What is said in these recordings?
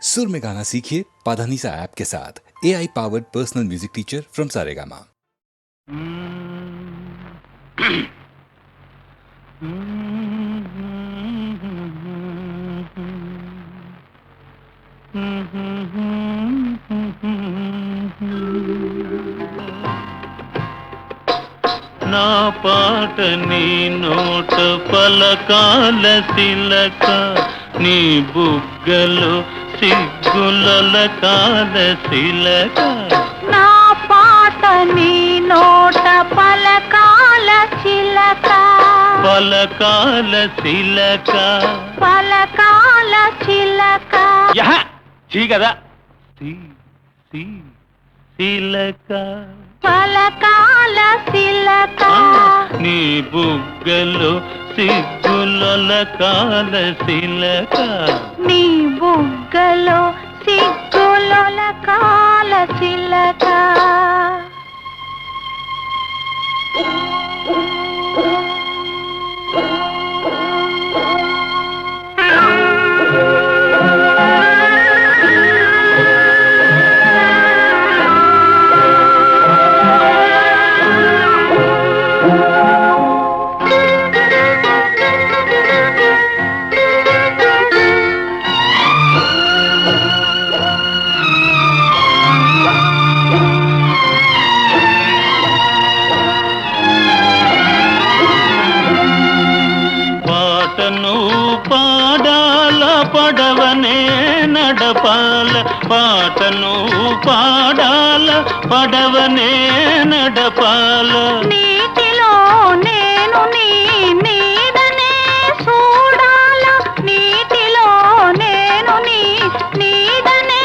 सुर में गाना सीखिए पाधानीसा ऐप के साथ। AI powered personal music teacher from Saregama. నా పాట నీ నోట పలకాల తిలక, నీ బుగ్గలు సిగ్గుల కాల శిలక. నా పాట నీ నోట పలకాల చిలక, పలకాల శిలక, పలకాల చిలక. యహ చీ కదా, శిలక, పలకాల శిలక. నీ బుగ్గలు సిగ్గుల కాల శిలక, నీ బుగ్గలో సిగ్గుల కాల చిలక. పాడాల పడవనే నడపాల, పాటను పాడాల పడవనే నడపాల. నీటిలో నేను నీ నీడనే చూడాల, నీటిలో నేను నీ నీడనే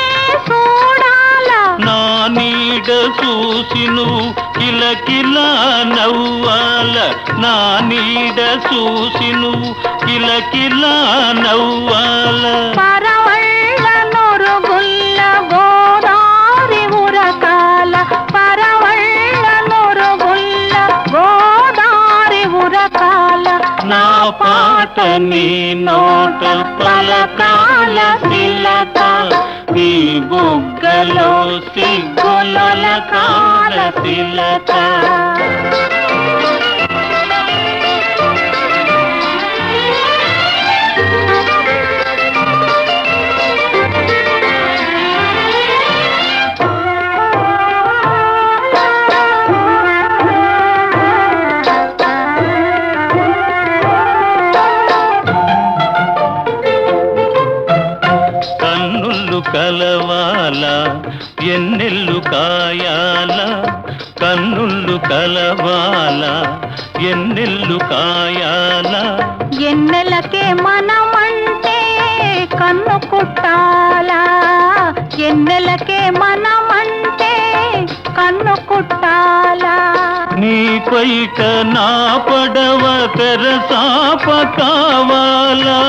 చూడాల. నా నీడ చూసి నువ్వు కిలకిలా నవ్వాల, నా నీడ చూసి నువ్వు కిలకిలా నవ్వాల. పరవళ్ళ నొరుగుల్ల గోదారి ఉరకాల, పరవళ్ళ నొరుగుల్ల గోదారి ఉరకాల. నా పాట నీ నోట పలకాల శిలక, నీ బుగ్గలో సిగ్గుల కాల శిలక. కలవాల ఎన్నెల్లు కాయాల, కన్నుళ్ళు కలవాల ఎన్నెల్లు కాయాల. ఎన్నెలకే మనమంటే కన్ను కుట్టాలా, ఎన్నెలకే మనమంటే కన్ను కుట్టాలా. నీ పైట నా పడవ తెరసాప కావాలా,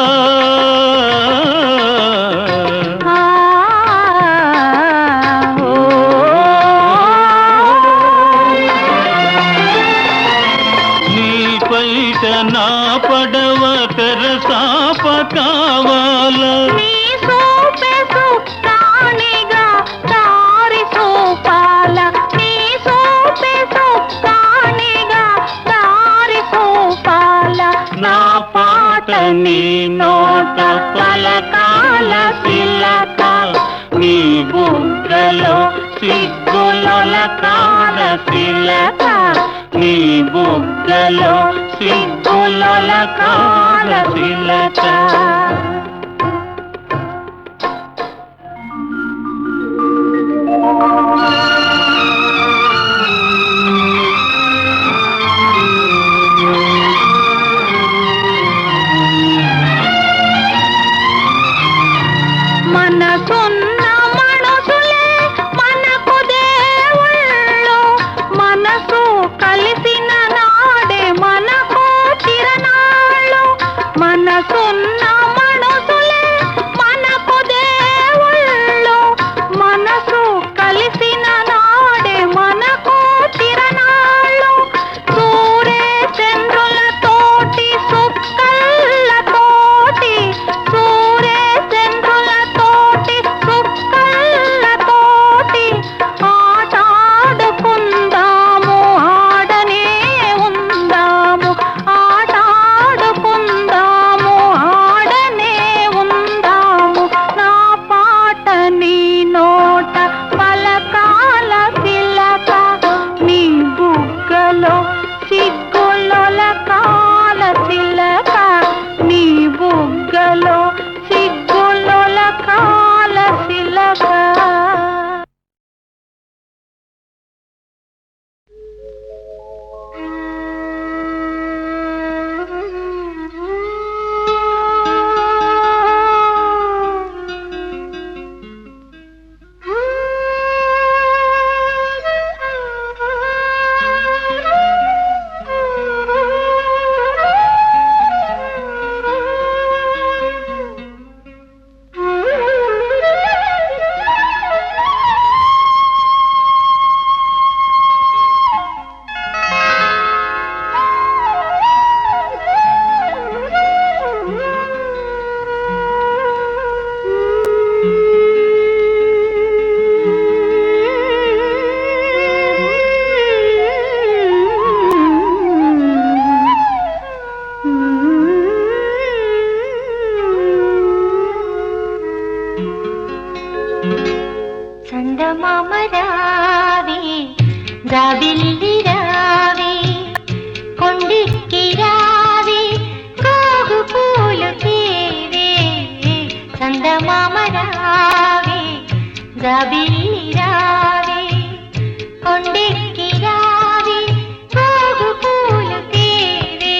నా పడవ తెరసాప కావాల. నీ సోపే సుక్కానిగా దారి సోపాల, నీ సోపే సుక్కానిగా దారి సోపాల. నా పాట నీ నోట పలకాల శిలక, నీ బుగ్గలో సిగ్గుల కాల శిలక, నీ బుగ్గలో సిగ్గుల కాల శిలక. మనసున్న మనుషులే మనకు దేవుళ్ళు, మనసు కలిసిన నాడే మనకు తిరణాళ్ళు. మనసున్న మనుషులే మనకు దేవుళ్ళు, మనసు కలిసిన నాడే మనకు తిరణాళ్ళు. సూర్య చంద్రులతోటి సుక్కలతోటి, సూర్య చంద్రులతోటి చందమామ రావే జాబిల్లి రావే కొండెక్కి రావే గోగు పూలు తేవే చందమామ రావే జాబిల్లి రావే కొండెక్కి రావే గోగు పూలు తేవే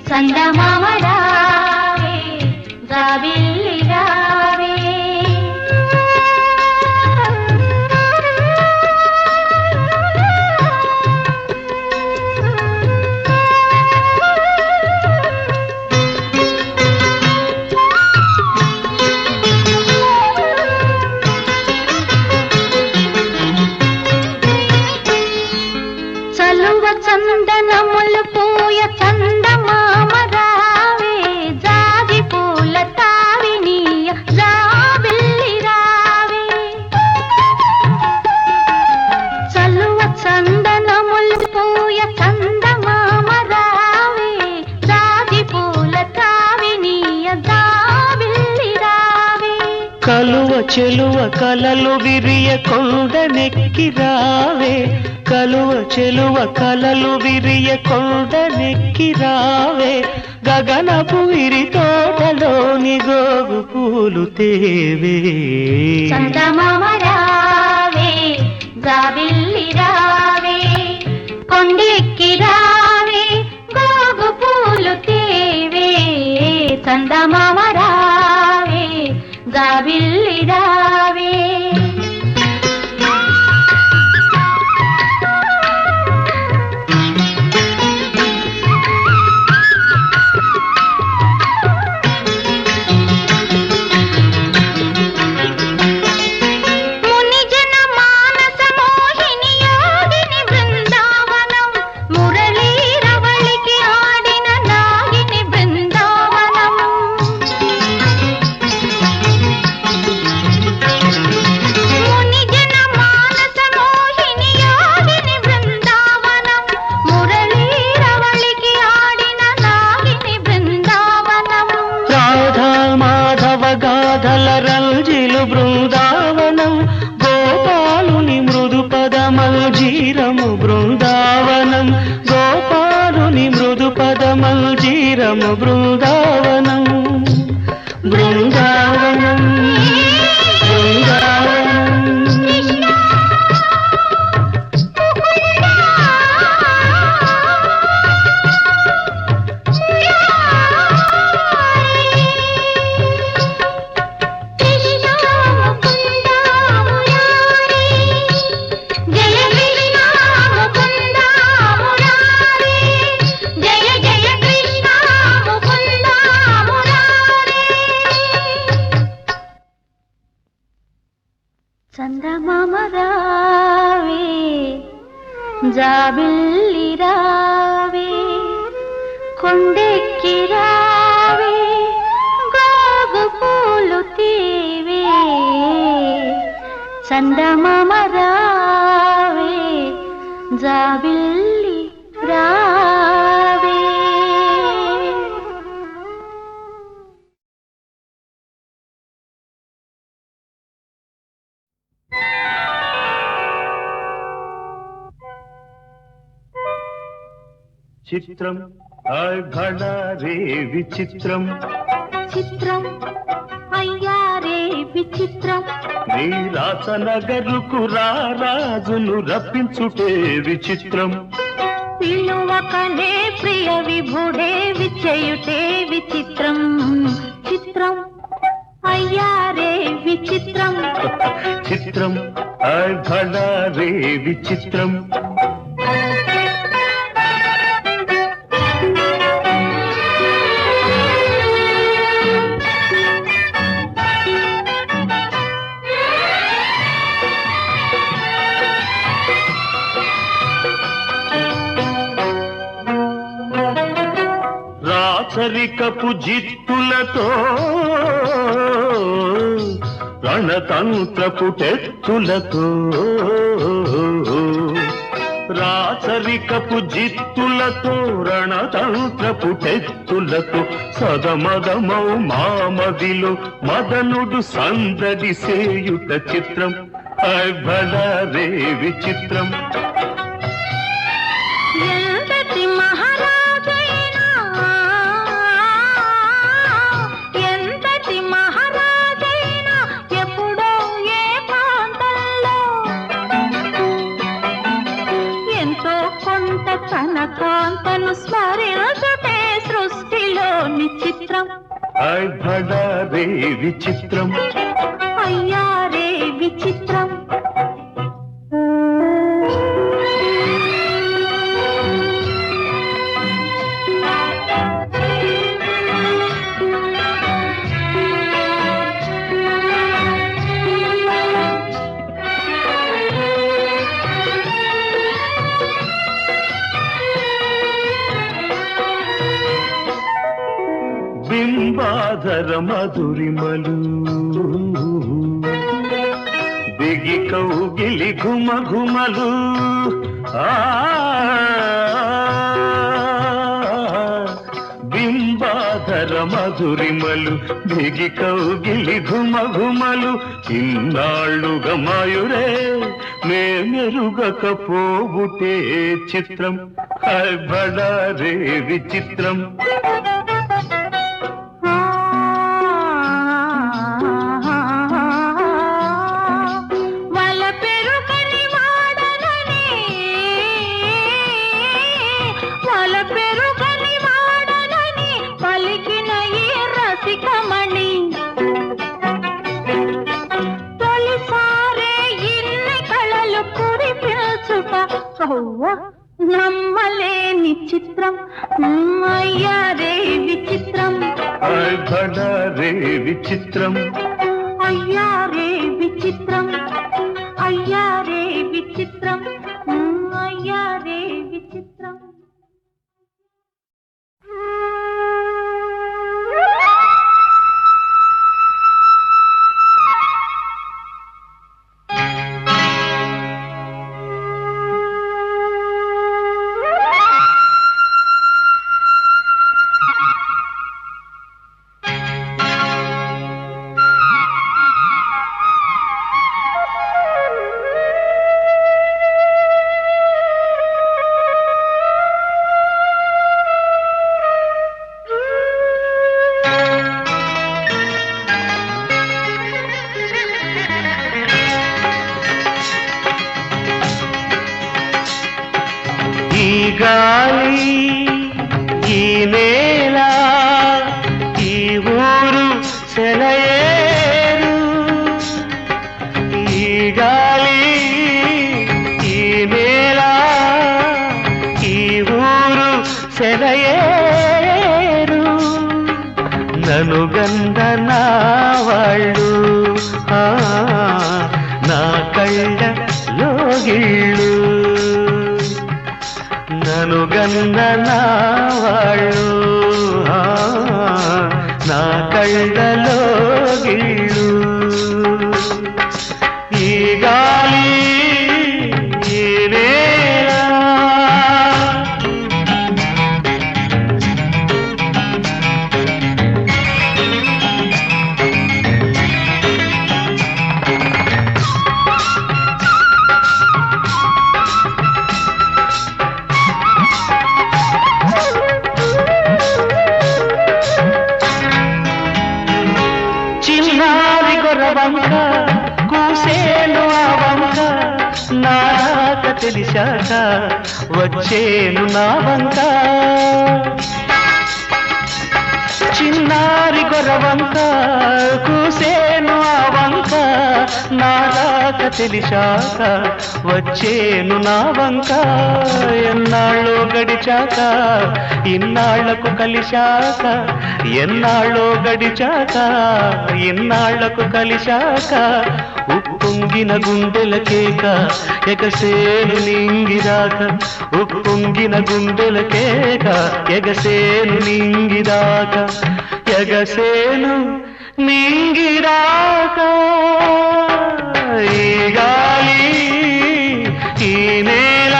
చందమామ రావే జాబిల్లి రావే చందనములు పూయ చందమామ రావే జాజి పూల తావినీయ జాబిల్లి రావే చలువ చందనములు పూయ చందమామ రావే జాజి పూల తావినీయ జాబిల్లి రావే కలువ చెలువ కలలు విరియ కొండనెక్కి రావే కలువ చెలువ కలలు విరియ కొండనెక్కి రావే గగనపు విరి తోటలోని గోగు పూలు తేవే చందమామ రావే జాబిల్లి రావే కొండెక్కి రావే గోగు పూలు తేవే చందమామ రావే జాబిల్లి రావే గాథల రంజిలు బృందావనం గోపాలుని మృదు పదమల్జీరము బృందావనం గోపాలుని మృదు పదమల్జీరము బృందావనం బృందావనం చందమామ రావే జాబిల్లి రావే కొండెక్కి రావే గోగు పూలు తీవే చందమామ రావే జాబిల్లి రావే చిత్రం అఘన రే విచిత్రం చిత్రం అయ్యారే విచిత్రం నీరాసనగరుకు రాజును రప్పించుటే విచిత్రం పిలువకనే ప్రియ విభుడే విచయుటే విచిత్రం చిత్రం అయ్యారే విచిత్రం చిత్రం అఘన రే విచిత్రం రాచరికపు జిత్తులతో రణతంత్రపు టెత్తులతో రాచరికపు జిత్తులతో రణతంత్రపు టెత్తులతో సదమదమౌ మామదిలో మదనుడు సందడి సేయుట చిత్రం భళారే విచిత్రం. ఎంతటి మహారాజైనా ఎంతటి మహారాజైనా ఎప్పుడో ఏ ప్రాంతంలో ఎంతో కొంత తన కాంతను స్మరించుటే సృష్టిలోని చిత్రం భళారే విచిత్రం. అయ్యారే విచిత్రం. బింబాధర మధురిమలు బిగి కౌగిలి ఘుమ ఘుమలు బింబాధర మధురిమలు బిగి కౌగిలి ఘుమ ఘుమలు ఇన్నాళ్ళుగా మాయురే మేమెరుగకపోబుటే చిత్రం భళారే విచిత్రం. నమ్మలేని చిత్రం అయ్యారే విచిత్రం. భళారే విచిత్రం. అయ్యారే విచిత్రం. అయ్యారే విచిత్రం. అయ్యారే విచిత్రం. గాలి ఈ నేల ఈ ఊరు సెలయేరు. ఈ గాలి ఈ నేల ఈ ఊరు సెలయేరు. నను గంద నా వాళ్ళు నా కళ్ళ లోగిళ్ళు. నను గన్న నా వాళ్ళు నా కళ్ళలో గిళ్ళు. ఈ గాలి ఈ నేల వంక కూసేను ఆ వంక నాక తెలిసాక వచ్చేను నా వంక. చిన్నారి గొర్రవంక కూసేను ఆ వంక నాక తెలిసాక వచ్చేను నా వంక. ఎన్నాళ్ళో గడిచాక ఇన్నాళ్లకు కలిశాక ఎన్నాళ్ళో గడిచాక ఇన్నాళ్లకు కలిశాక ఉప్పొంగిన గుండెల కేక ఎగసేను నింగిరాక. ఉప్పొంగిన గుండెల కేక ఎగసేను నింగిరాక. ఎగసేను నింగిరాక. ఈ గాలి ఈ నేల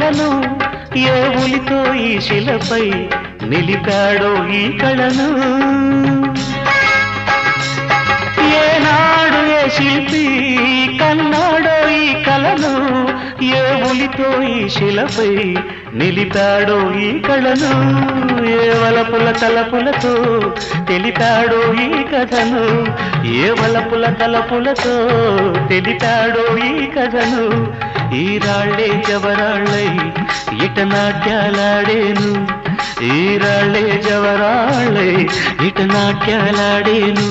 కలను ఏ ఉలితో ఈ శిలపై నిలిపాడో ఈ కళను ఏనాడు ఏ శిల్పి కన్నాడో ఈ కళను ఏ ఉలితో ఈ శిలపై నిలిపాడో ఈ కళను ఏ వలపుల తలపులతో తెలిపాడో ఈ కథను ఏ వలపుల తలపులతో తెలిపాడో ఈ కథను ఈ రాళ్ళే జవరాళ్ళై ఇట నాట్యాలాడేను ఈ రాళ్ళే జవరాళ్ళై ఇట నాట్యాలాడేను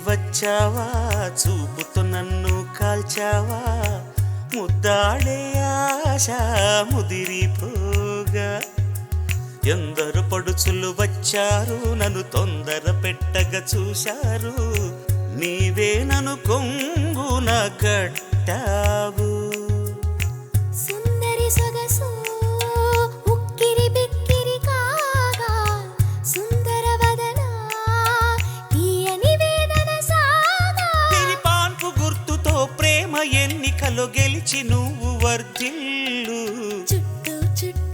వచ్చావా చూపుతో నన్ను కాల్చావా ముద్దాడే ఆశ ముదిరిపోగా ఎందరు పడుచులు వచ్చారు నన్ను తొందర పెట్టగా చూశారు నీవే నన్ను కొంగున కట్టావు సుందరి సొగసు ఉక్కిరి బిక్కిరి కాగా సుందర వదన తీయని వేదన సాగా పాన్పు గుర్తుతో ప్రేమ ఎన్నికలో గెలిచి నువ్వు వర్ధిల్లు చుట్టూ చుట్టూ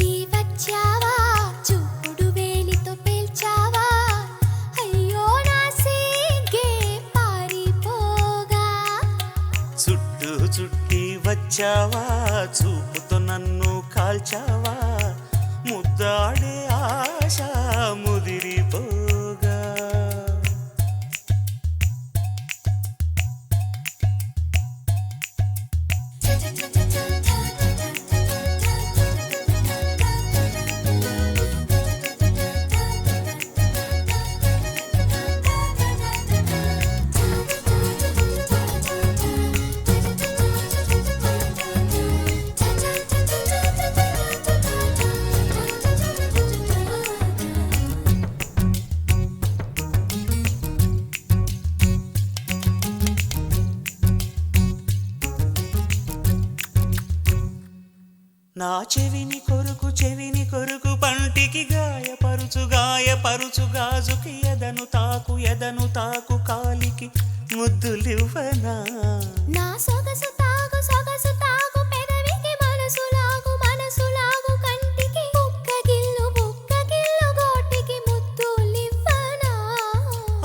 వచ్చావా చూపుతో నన్ను కాల్చావా ముద్దాడే ఆశ ముదిరిపోగా నా చెవిని కొరుకు పంటికి గాయపరుచు గాజుకి ఎదను తాకు కాలికి ముద్దులివ్వనా నా సొగసు తాగు పెదవికి మనసు లాగు కంటికి బుక్క గిల్లు గోటికి ముద్దులివ్వనా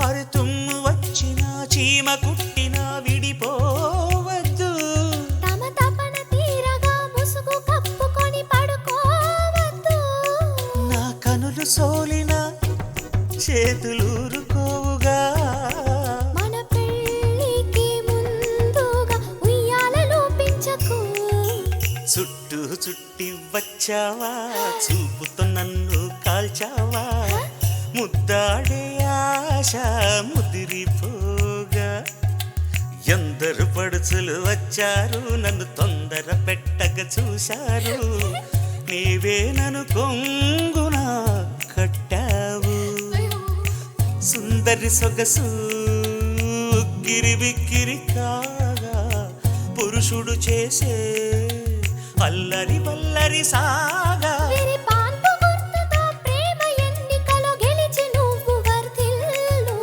అరే తుమ్ము వచ్చిన చీమ కుట్టిన విడిపోవద్దు తమ తపన తీరగా ముసుగు కప్పుకొని పడుకోవద్దు నా కనులు సోలిన చేతులూరుకోవుగా మన పెళ్ళికి ముందుగా ఉయ్యాలలోపించకు చుట్టి వచ్చావా చూపుతో నన్ను కాల్చావా ముద్దాడే ఆశ ముదిరిపోగా ఎందరు పడుచులు వచ్చారు నన్ను తొందర పెట్టక చూశారు నీవే నన్ను కొంగున కట్టావు సుందరి సొగసు గిరిబిక్కిరి కాగా పురుషుడు చేసే అల్లరి వల్లరి సాగా వీరి పాన్పు గుర్తుతో ప్రేమ ఎన్నికలో గెలిచి నువ్వు వర్ధిల్లు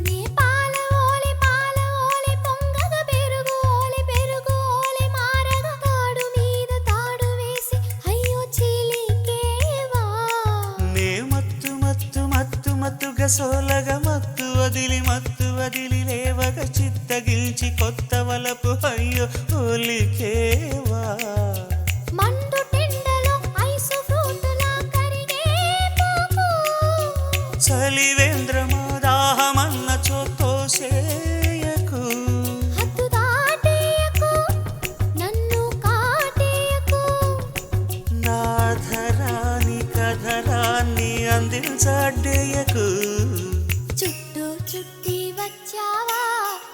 నీ పాల ఓలి పొంగగా పెరుగు ఓలి మారగా తాడు మీద తాడు వేసి అయ్యో చీలికేవా నే మత్తుగా సోలగా మత్తు వదిలి లేవగా చిత్తగిల్చి కొత్త వలపు అయ్యో ఒలికేవా మండు టెండలో ఐసు ఫ్రూటులా కరిగే పోకు చలివేంద్రమా దాహమన్న చోతోసేయకు హద్దు దాటేయకు నన్ను కాటేయకు నాధరాని కధరాన్ని అందించడ్డేయకు చుట్టి వచ్చావా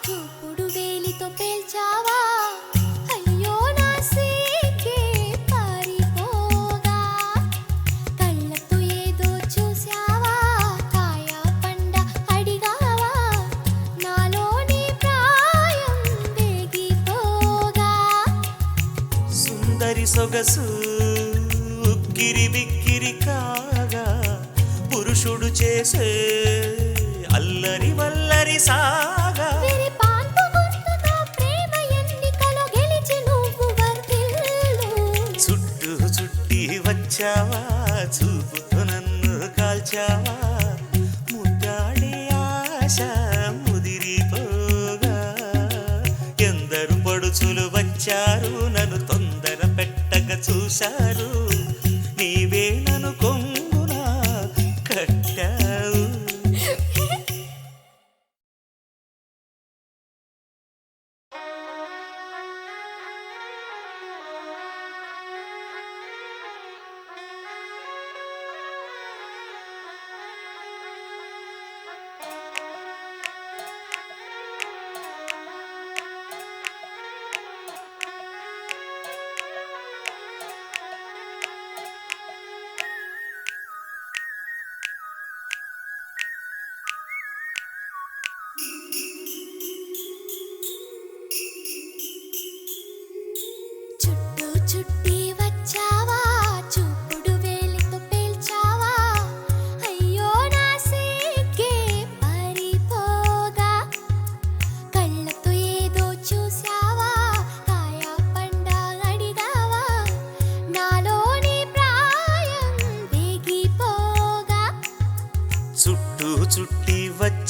చూపుడు వేలితో పేల్చావా అయ్యో నా సిగ్గే పారిపోగా కళ్ళతో ఏదో చూసావా కాయ పండ అడిగావా నాలోని ప్రాయం వేగిపోగా సుందరి సొగసు గిరిబిక్కిరి కాగా పురుషుడు చేసే అల్లరి వల్లరి సాగా వీరి పాన్పు గుర్తుతో ప్రేమ ఎన్నికలో గెలిచి నువ్వు వర్ధిల్లు చుట్టి వచ్చావా చూపుతో నన్ను కాల్చావా ముద్దాడే ఆశ ముదిరిపోగా ఎందరు పడుచులు వచ్చారు నన్ను తొందర పెట్టక చూశారు నీవే నన్ను కొంగున కట్టావు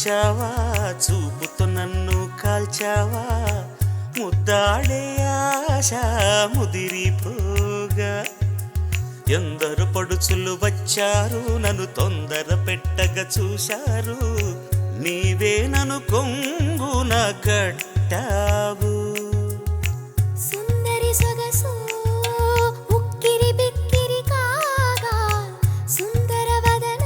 వచ్చావా చూపుతో నన్ను కాల్చావా ముద్దాడే ఆశ ముదిరిపోగా ఎందరు పడుచులు వచ్చారు నన్ను తొందర పెట్టగా చూశారు నీవే నన్ను కొంగున కట్టావు సుందరి సొగసు ఉక్కిరి బిక్కిరి కాగా సుందర వదన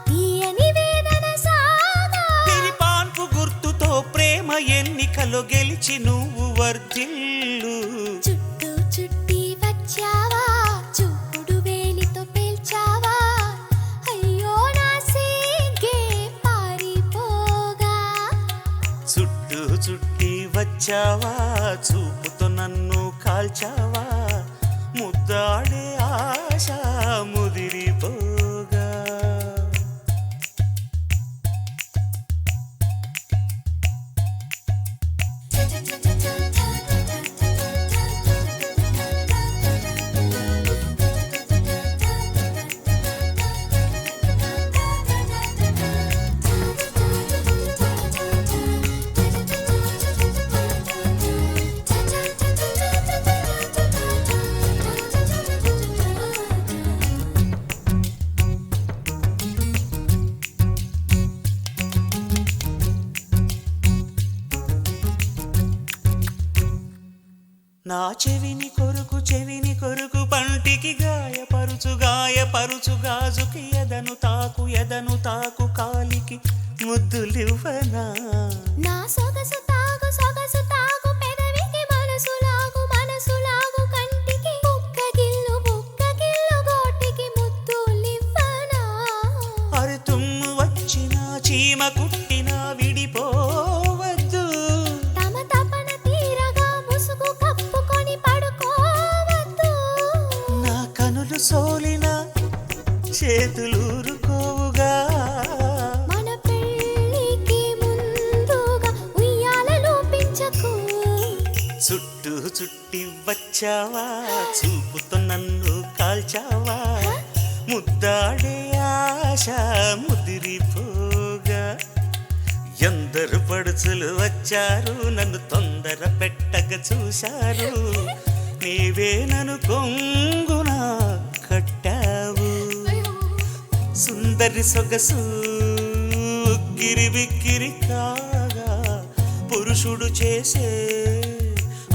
తీయని వేదన సాగా తిరిపాన్పు గుర్తుతో ప్రేమ ఎన్నికలో గెలిచి నువ్వు వర్ధిల్లు చుట్టూ చుట్టి వచ్చావా చూపుడు వేలితో పేల్చావా అయ్యో నా సిగ్గే పారిపోగా చుట్టూ చుట్టి వచ్చావా చూపుతో నన్ను కాల్చావా ముద్దాడే ఆశ ముదిరిపోగా నా చెవిని కొరుకు పంటికి గాయపరుచు గాజుకి ఎదను తాకు కాలికి ముద్దులివ్వనా నా సొగసు తాగు పెదవికి మనసు లాగు కంటికి బుక్క గిల్లు గోటికి ముద్దులివ్వనా అరి తుమ్ము వచ్చినా చీమ కుట్టినా విడిపోవద్దు తమ తపన తీరగా ముసుగు కప్పుకొని పడుకోవద్దు నా కనులు సోలిన చేతులూరుకోవుగా మన పెళ్ళికి ముందుగా ఉయ్యాలలో పెంచకు చుట్టూ చుట్టి వచ్చావా చూపుతో నన్ను కాల్చావా ముద్దాడే ఆశ ముదిరిపోగా ఎందరు పడుచులు వచ్చారు నన్ను తొందర పెట్టగా చూశారు నీవే నన్ను కొంగున కట్టావు సుందరి సొగసు గిరిబిక్కిరి కాగా పురుషుడు చేసే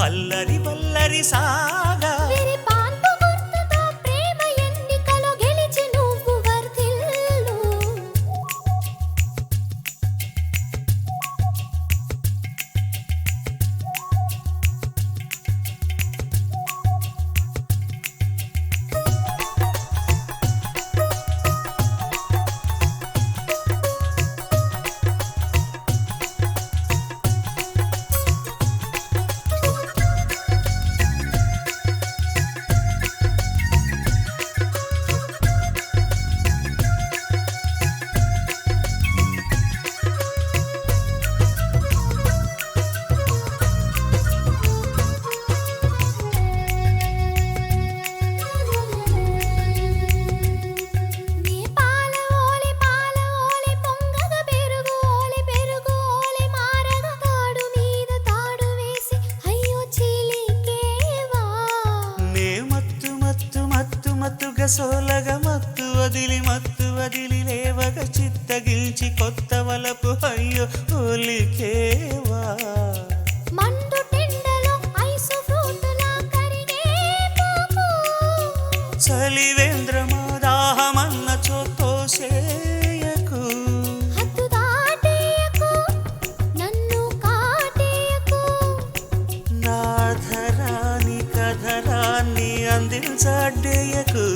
అల్లరి వల్లరి సాగా విరిపాన్పు గుర్తుతో ప్రేమ ఎన్నికలో గెలిచి నువ్వు వర్ధిల్లు నీ పాల ఓలే పొంగగ పెరుగు ఓలే మారగా తాడు మీద తాడు వేసి అయ్యో చిలికేవా నే మత్తుగా సోలగా మత్తు వదిలి లేవగా చిత్తగిల్చి కొత్త వలపు అయ్యో ఒలికేవా మండు టెండలో ఐసు ఫ్రూటులా కరిగే పోకు చలివేంద్రమా దాహమన్న చోతోసేయకు హద్దు దాటేయకు నన్ను కాటేయకు నాధరాని కధరాన్ని అందించడేయకు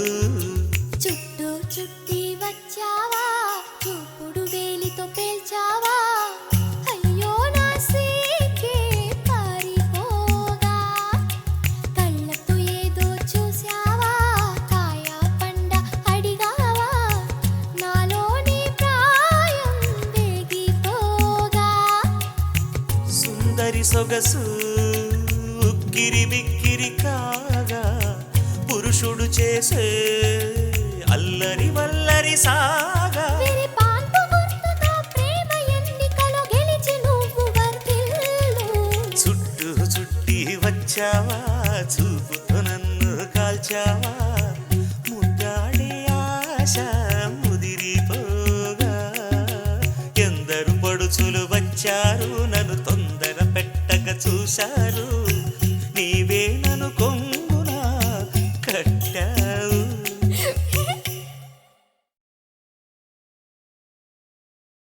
చుట్టూ చుట్టి వచ్చావా చూపుడు వేలితో పేల్చావా అయ్యో నా సిగ్గే పారిపోగా కళ్ళతో ఏదో చూసావా కాయ పండ అడిగావా నాలోని ప్రాయం వేగిపోగా సుందరి సొగసు గిరిబిక్కిరి కాగా పురుషుడు చేసే అల్లరి వల్లరి సాగా విరిపాన్పు గుర్తుతో ప్రేమ వచ్చావా చూపుతో నన్ను కాల్చావా ముద్దాడే ఆశ ముదిరిపోగా ఎందరు పడుచులు వచ్చారు నన్ను తొందర పెట్టక చూశారు